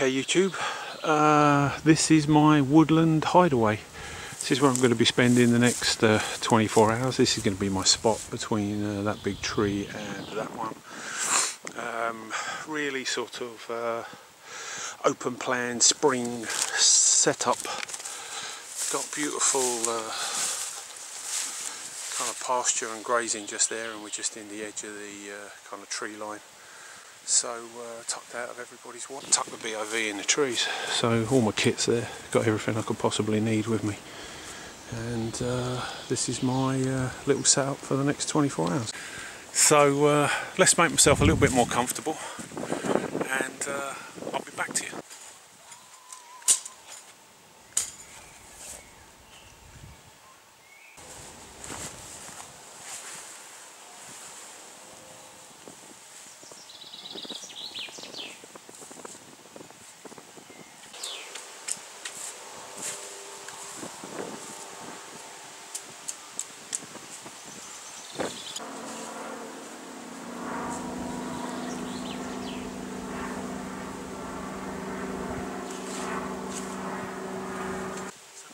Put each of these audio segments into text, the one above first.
Okay YouTube, this is my woodland hideaway. This is where I'm going to be spending the next 24 hours. This is going to be my spot between that big tree and that one. Really sort of open plan spring setup. Got beautiful kind of pasture and grazing just there, and we're just in the edge of the kind of tree line. So tucked out of everybody's way. Tuck the BOV in the trees. So all my kit's there. Got everything I could possibly need with me. And this is my little setup for the next 24 hours. So let's make myself a little bit more comfortable, and I'll be back to you.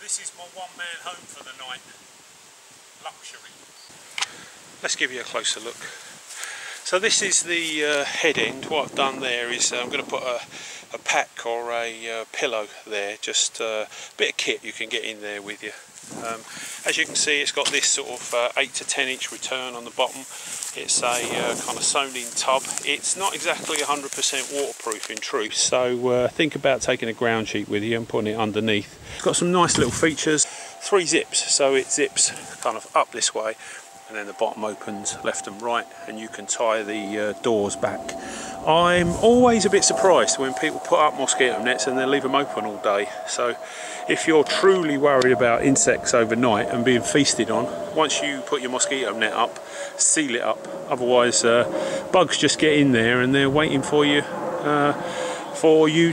This is my one-man home for the night. Luxury. Let's give you a closer look. So this is the head end. What I've done there is I'm going to put a pack or a pillow there, just a bit of kit you can get in there with you. As you can see, it's got this sort of 8 to 10 inch return on the bottom. It's a kind of sewn in tub. It's not exactly 100% waterproof in truth, so think about taking a ground sheet with you and putting it underneath. It's got some nice little features. 3 zips, so it zips kind of up this way, and then the bottom opens left and right, and you can tie the doors back. I'm always a bit surprised when people put up mosquito nets and they leave them open all day. So if you're truly worried about insects overnight and being feasted on, once you put your mosquito net up, seal it up. Otherwise bugs just get in there and they're waiting for you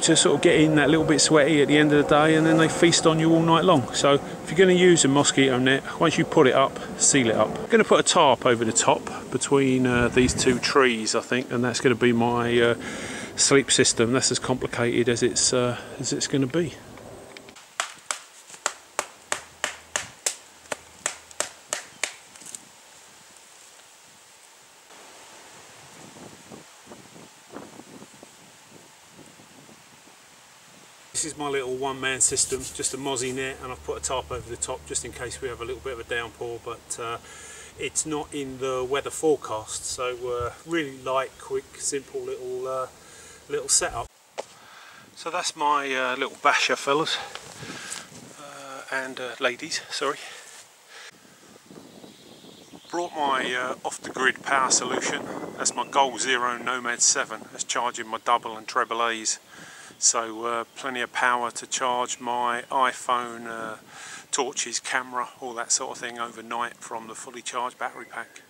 to sort of get in that little bit sweaty at the end of the day, and then they feast on you all night long. So if you're going to use a mosquito net, once you put it up, seal it up. I'm going to put a tarp over the top between these 2 trees, I think, and that's going to be my sleep system. That's as complicated as it's going to be. This is my little one-man system, just a mozzie net, and I've put a tarp over the top just in case we have a little bit of a downpour, but it's not in the weather forecast, so really light, quick, simple little setup. So that's my little basher, fellas and ladies, sorry. Brought my off-the-grid power solution. That's my Goal Zero Nomad 7. That's charging my double and treble A's. So plenty of power to charge my iPhone, torches, camera, all that sort of thing overnight from the fully charged battery pack.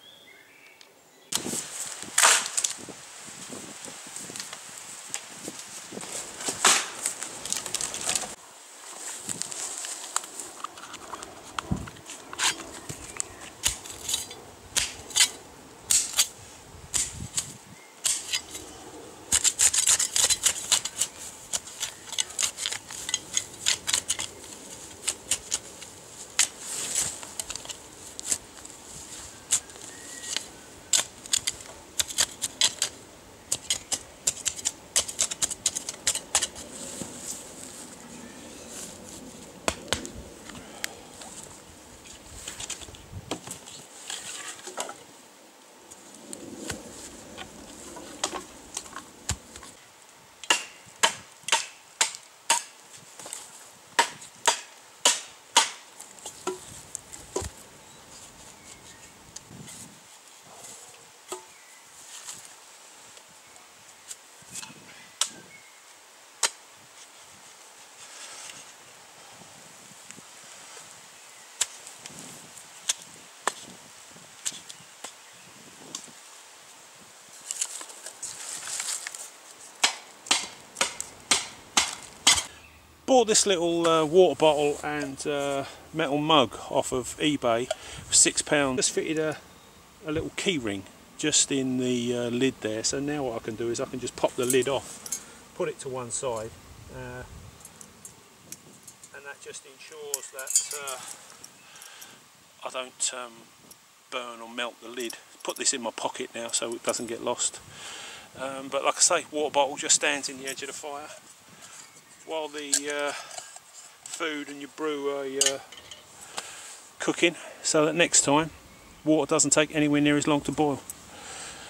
Bought this little water bottle and metal mug off of eBay for £6. Just fitted a little key ring just in the lid there, so now what I can do is I can just pop the lid off, put it to one side, and that just ensures that I don't burn or melt the lid. Put this in my pocket now so it doesn't get lost. But like I say, water bottle just stands in the edge of the fire while the food and your brew are cooking, so that next time water doesn't take anywhere near as long to boil.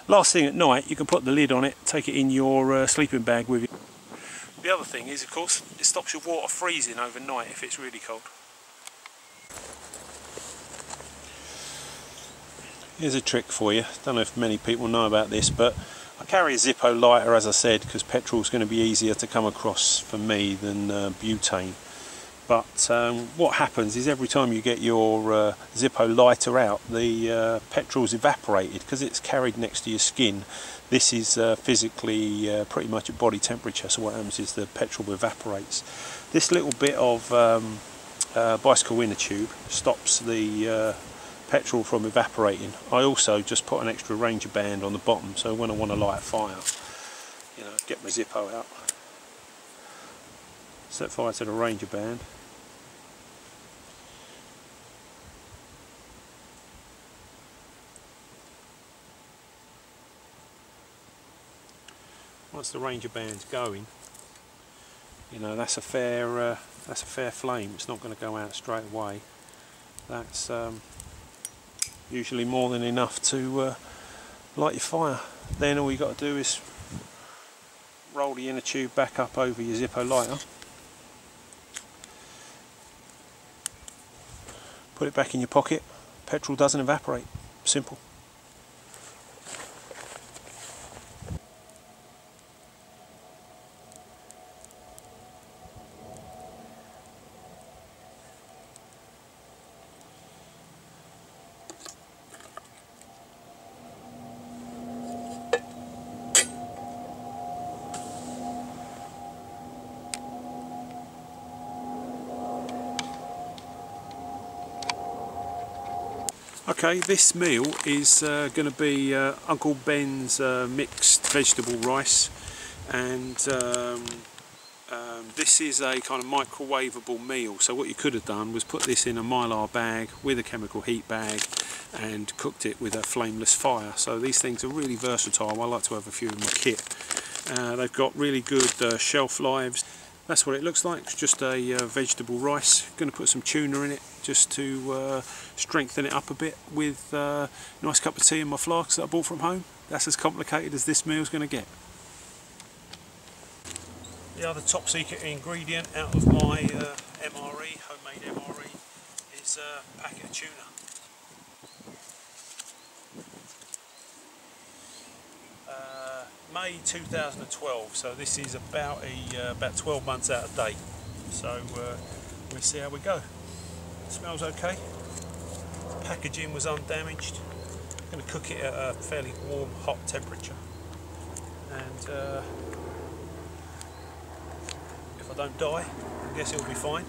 Last thing at night, you can put the lid on it, take it in your sleeping bag with you. The other thing is, of course, it stops your water freezing overnight if it's really cold. Here's a trick for you. Don't know if many people know about this, but I carry a Zippo lighter, as I said, because petrol is going to be easier to come across for me than butane. But what happens is every time you get your Zippo lighter out, the petrol's evaporated because it's carried next to your skin. This is physically pretty much at body temperature, so what happens is the petrol evaporates. This little bit of bicycle inner tube stops the petrol from evaporating. I also just put an extra Ranger band on the bottom, so when I want to light a fire, you know, get my Zippo out, set fire to the Ranger band. Once the Ranger band's going, you know, that's a fair flame. It's not going to go out straight away. That's usually more than enough to light your fire. Then all you got to do is roll the inner tube back up over your Zippo lighter, put it back in your pocket. Petrol doesn't evaporate. Simple. Okay, this meal is going to be Uncle Ben's mixed vegetable rice, and this is a kind of microwavable meal. So what you could have done was put this in a Mylar bag with a chemical heat bag and cooked it with a flameless fire. So these things are really versatile. I like to have a few in my kit. They've got really good shelf lives. That's what it looks like. It's just a vegetable rice. Going to put some tuna in it just to strengthen it up a bit with a nice cup of tea in my flasks that I bought from home. That's as complicated as this meal's going to get. The other top secret ingredient out of my MRE, homemade MRE, is a packet of tuna. May 2012, so this is about 12 months out of date. So we'll see how we go. It smells okay. Packaging was undamaged. I'm going to cook it at a fairly warm, hot temperature. And if I don't die, I guess it'll be fine.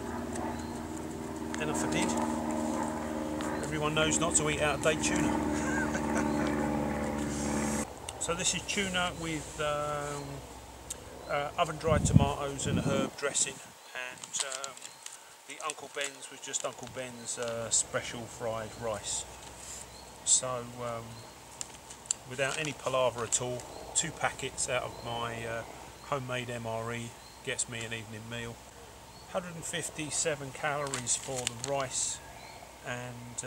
And if I did, everyone knows not to eat out-of-date tuna. So this is tuna with oven-dried tomatoes and a herb dressing, and the Uncle Ben's was just Uncle Ben's special fried rice. So without any palaver at all, 2 packets out of my homemade MRE gets me an evening meal. 157 calories for the rice and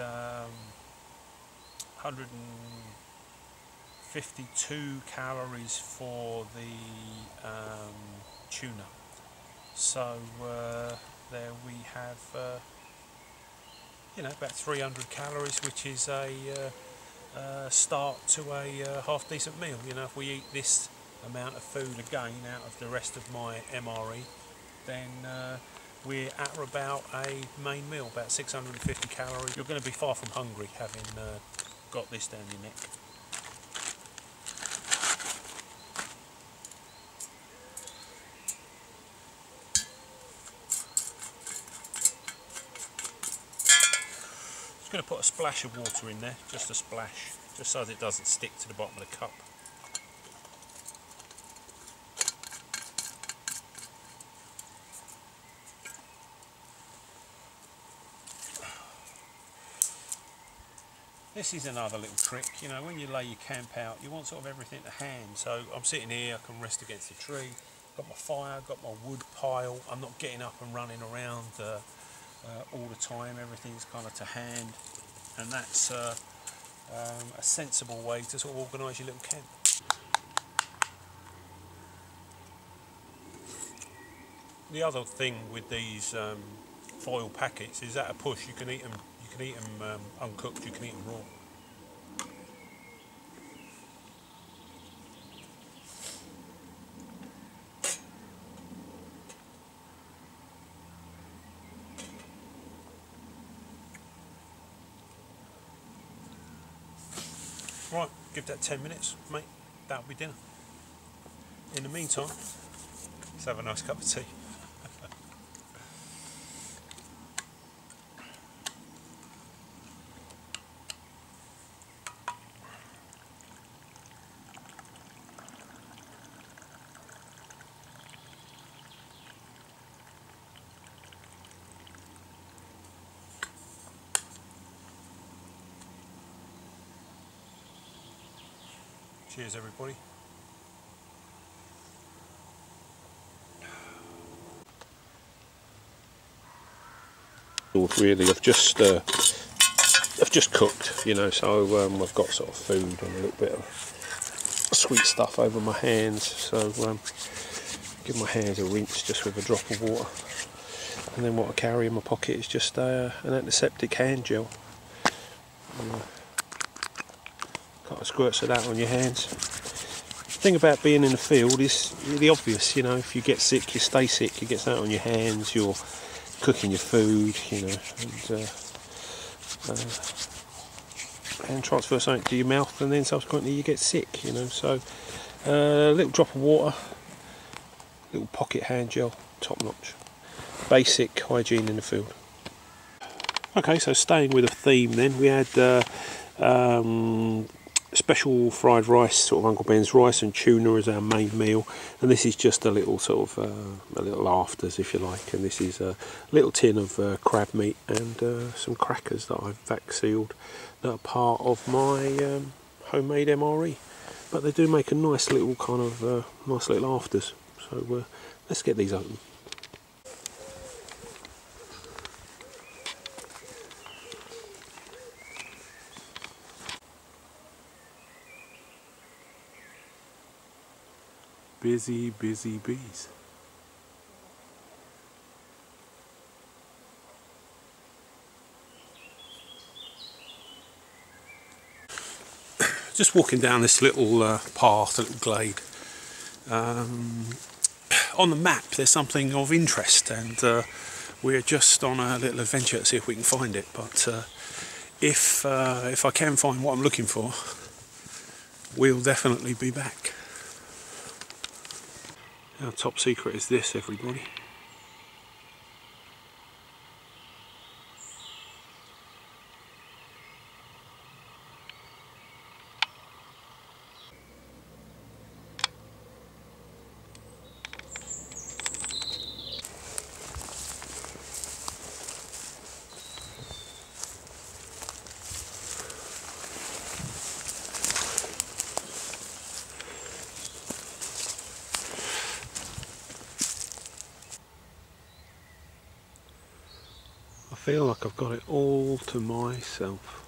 152 calories for the tuna. So there we have you know, about 300 calories, which is a start to a half decent meal. You know, if we eat this amount of food again out of the rest of my MRE, then we're at about a main meal, about 650 calories. You're going to be far from hungry having got this down your neck. Just going to put a splash of water in there, just a splash, just so that it doesn't stick to the bottom of the cup. This is another little trick, you know, when you lay your camp out, you want sort of everything to hand. So I'm sitting here, I can rest against the tree, got my fire, got my wood pile. I'm not getting up and running around all the time. Everything's kind of to hand, and that's a sensible way to sort of organise your little camp. The other thing with these foil packets is at a push you can eat them. You can eat them uncooked. You can eat them raw. Right, give that 10 minutes, mate. That'll be dinner. In the meantime, let's have a nice cup of tea. Cheers, everybody. Really, I've just cooked, you know, so I've got sort of food and a little bit of sweet stuff over my hands. So give my hands a rinse just with a drop of water, and then what I carry in my pocket is just an antiseptic hand gel. Couple of squirts of that on your hands. The thing about being in the field is the obvious, you know, if you get sick, you stay sick, you get that on your hands, you're cooking your food, you know, and transfer something to your mouth, and then subsequently you get sick, you know. So a little drop of water, little pocket hand gel, top notch. Basic hygiene in the field. Okay, so staying with a theme then, we had special fried rice, sort of Uncle Ben's rice and tuna as our main meal, and this is just a little sort of a little afters, if you like. And this is a little tin of crab meat and some crackers that I've vac sealed that are part of my homemade MRE, but they do make a nice little kind of nice little afters. So let's get these open. Busy, busy bees. Just walking down this little path, a little glade. On the map there's something of interest, and we're just on a little adventure to see if we can find it. But if I can find what I'm looking for, we'll definitely be back. How top secret is this, everybody? I feel like I've got it all to myself.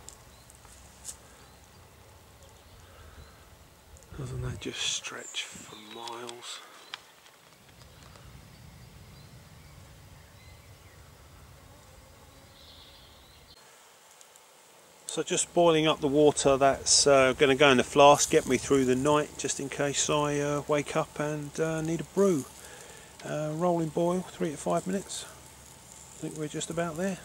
Doesn't that just stretch for miles? So just boiling up the water, that's going to go in the flask, get me through the night, just in case I wake up and need a brew. Rolling boil, 3 to 5 minutes. I think we're just about there.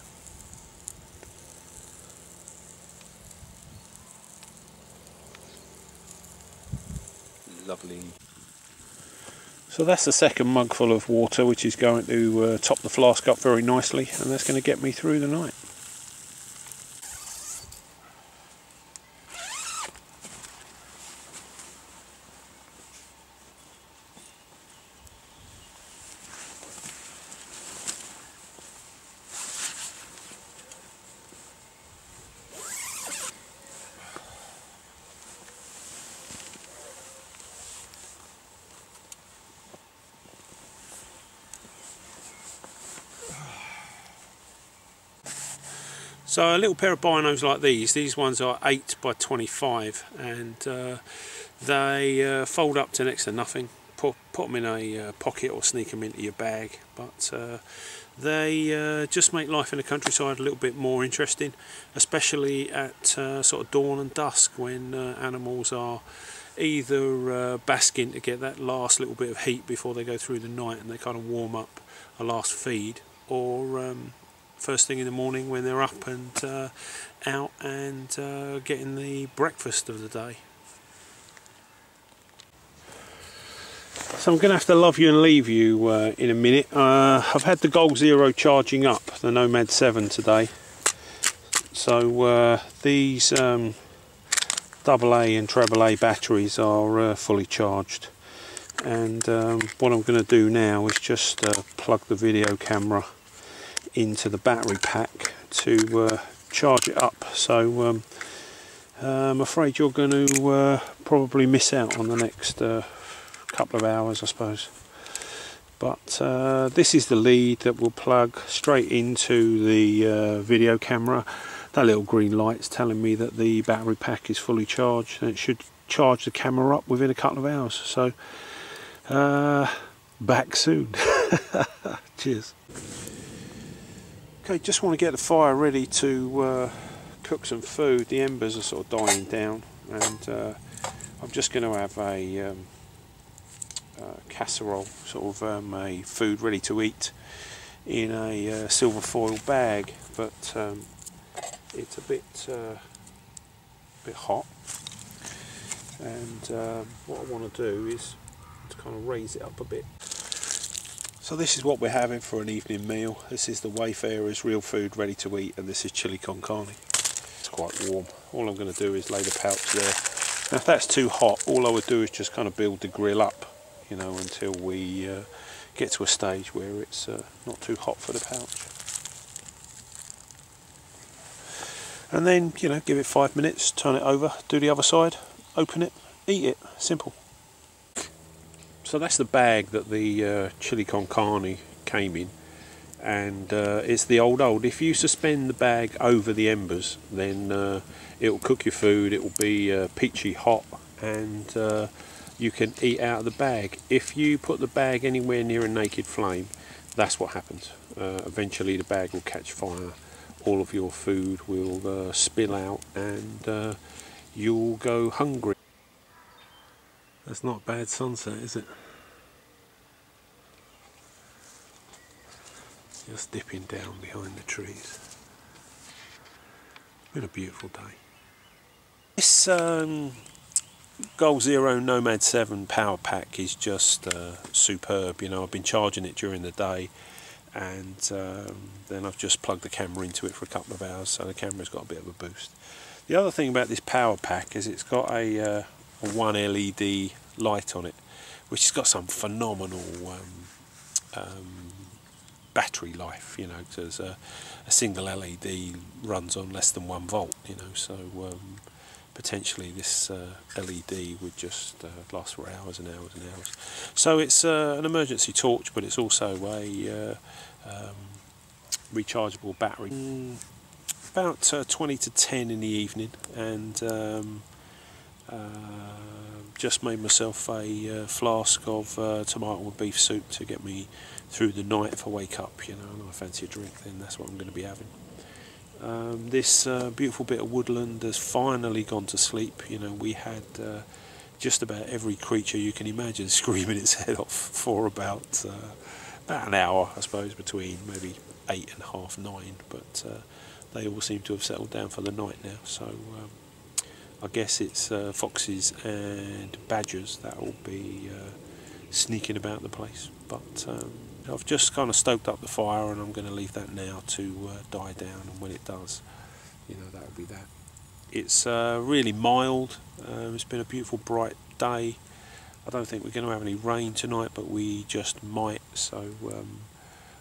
Lovely. So that's the second mug full of water, which is going to top the flask up very nicely, and that's going to get me through the night. So a little pair of binos like these ones are 8 by 25, and they fold up to next to nothing. Put them in a pocket or sneak them into your bag, but they just make life in the countryside a little bit more interesting, especially at sort of dawn and dusk, when animals are either basking to get that last little bit of heat before they go through the night and they kind of warm up a last feed, or first thing in the morning when they're up and out and getting the breakfast of the day. So I'm going to have to love you and leave you in a minute. I've had the Goal Zero charging up, the Nomad 7 today. So these AA and AAA batteries are fully charged. And what I'm going to do now is just plug the video camera into the battery pack to charge it up. So I'm afraid you're going to probably miss out on the next couple of hours, I suppose. But this is the lead that will plug straight into the video camera. That little green light's telling me that the battery pack is fully charged, and it should charge the camera up within a couple of hours. So back soon. Cheers. Okay, just want to get the fire ready to cook some food. The embers are sort of dying down, and I'm just going to have a casserole, sort of a food ready to eat in a silver foil bag, but it's a bit hot, and what I want to do is to kind of raise it up a bit. So this is what we're having for an evening meal. This is the Wayfarer's Real Food Ready to Eat, and this is chili con carne. It's quite warm. All I'm going to do is lay the pouch there. Now if that's too hot, all I would do is just kind of build the grill up, you know, until we get to a stage where it's not too hot for the pouch. And then, you know, give it 5 minutes, turn it over, do the other side, open it, eat it. Simple. So that's the bag that the chili con carne came in, and it's the old. If you suspend the bag over the embers, then it will cook your food. It will be peachy hot, and you can eat out of the bag. If you put the bag anywhere near a naked flame, that's what happens. Eventually the bag will catch fire, all of your food will spill out, and you'll go hungry. That's not a bad sunset, is it? Just dipping down behind the trees. It's been a beautiful day. This Goal Zero Nomad 7 power pack is just superb. You know, I've been charging it during the day, and then I've just plugged the camera into it for a couple of hours, so the camera's got a bit of a boost. The other thing about this power pack is it's got a one LED light on it, which has got some phenomenal battery life, you know, because a single LED runs on less than 1 volt, you know, so potentially this LED would just last for hours and hours and hours. So it's an emergency torch, but it's also a rechargeable battery. About 20 to 10 in the evening, and just made myself a flask of tomato and beef soup to get me through the night if I wake up, you know, and I fancy a drink, then that's what I'm going to be having. This beautiful bit of woodland has finally gone to sleep. You know, we had just about every creature you can imagine screaming its head off for about an hour, I suppose, between maybe 8 and half 9, but they all seem to have settled down for the night now, so I guess it's foxes and badgers that will be sneaking about the place. But I've just kind of stoked up the fire, and I'm going to leave that now to die down, and when it does, you know, that'll be that. It's really mild. It's been a beautiful bright day. I don't think we're going to have any rain tonight, but we just might, so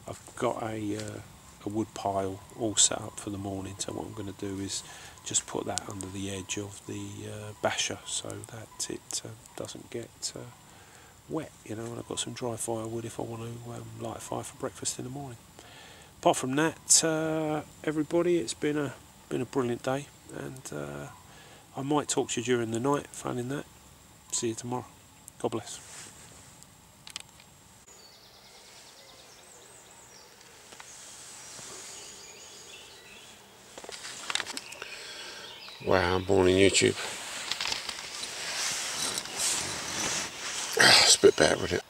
I've got a wood pile all set up for the morning, so what I'm going to do is just put that under the edge of the basher so that it doesn't get wet, you know, and I've got some dry firewood if I want to light a fire for breakfast in the morning. apart from that, everybody, it's been a brilliant day, and I might talk to you during the night. Failing that, see you tomorrow. God bless. Wow, morning YouTube. It's a bit better, isn't it?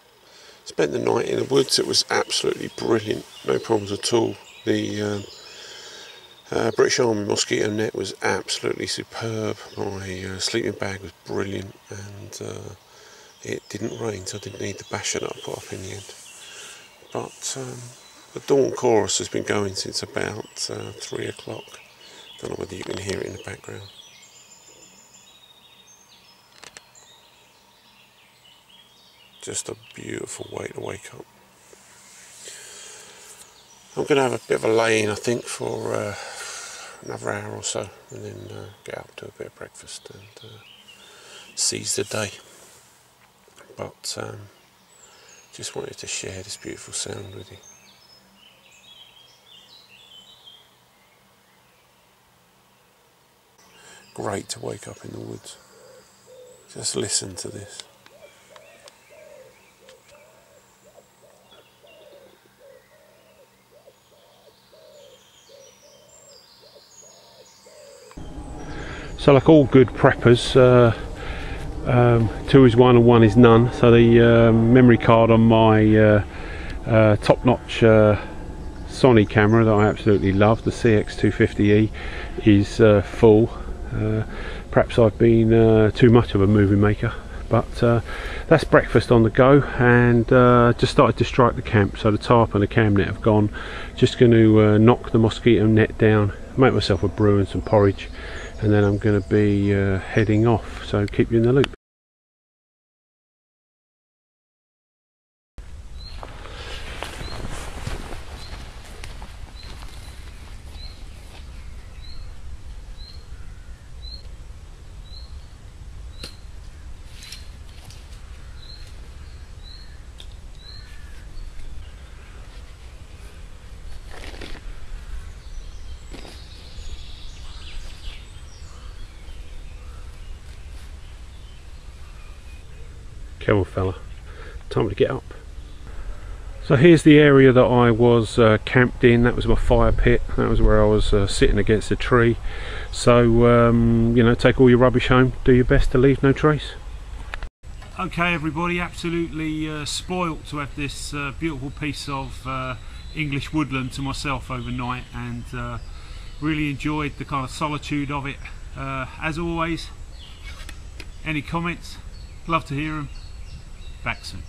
Spent the night in the woods. It was absolutely brilliant, no problems at all. The British Army mosquito net was absolutely superb. My sleeping bag was brilliant, and it didn't rain, so I didn't need the basher that I put up in the end. But the dawn chorus has been going since about 3 o'clock. Don't know whether you can hear it in the background. Just a beautiful way to wake up. I'm going to have a bit of a lay-in, I think, for another hour or so, and then get up, do a bit of breakfast, and seize the day. But just wanted to share this beautiful sound with you. Great to wake up in the woods. Just listen to this. So, like all good preppers, 2 is 1 and 1 is none. So the memory card on my top-notch Sony camera that I absolutely love, the CX250E, is full. Perhaps I've been too much of a movie maker, but that's breakfast on the go, and just started to strike the camp. So the tarp and the cam net have gone. Just going to knock the mosquito net down, make myself a brew and some porridge, and then I'm going to be heading off, so keep you in the loop. Come on fella, time to get up. So here's the area that I was camped in. That was my fire pit. That was where I was sitting against a tree. So you know, take all your rubbish home, do your best to leave no trace. Okay everybody, absolutely spoilt to have this beautiful piece of English woodland to myself overnight, and really enjoyed the kind of solitude of it. As always, any comments, love to hear them. Back soon.